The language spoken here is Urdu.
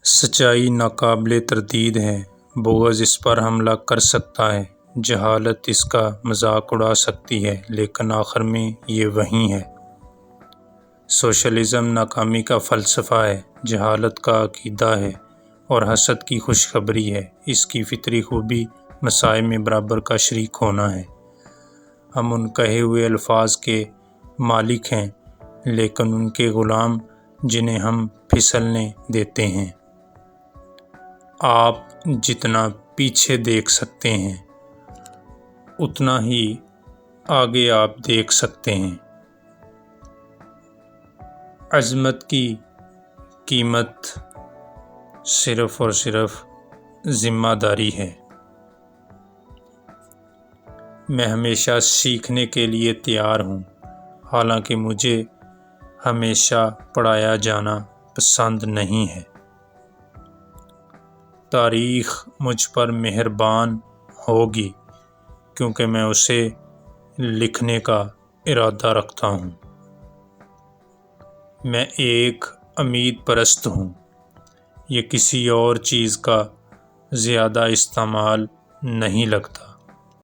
سچائی ناقابل تردید ہے، بغض اس پر حملہ کر سکتا ہے، جہالت اس کا مذاق اڑا سکتی ہے، لیکن آخر میں یہ وہی ہے۔ سوشلزم ناکامی کا فلسفہ ہے، جہالت کا عقیدہ ہے اور حسد کی خوشخبری ہے۔ اس کی فطری خوبی مصائب میں برابر کا شریک ہونا ہے۔ ہم ان کہے ہوئے الفاظ کے مالک ہیں، لیکن ان کے غلام جنہیں ہم پھسلنے دیتے ہیں۔ آپ جتنا پیچھے دیکھ سکتے ہیں، اتنا ہی آگے آپ دیکھ سکتے ہیں۔ عظمت کی قیمت صرف اور صرف ذمہ داری ہے۔ میں ہمیشہ سیکھنے کے لیے تیار ہوں، حالانکہ مجھے ہمیشہ پڑھایا جانا پسند نہیں ہے۔ تاریخ مجھ پر مہربان ہوگی کیونکہ میں اسے لکھنے کا ارادہ رکھتا ہوں۔ میں ایک امید پرست ہوں، یہ کسی اور چیز کا زیادہ استعمال نہیں لگتا۔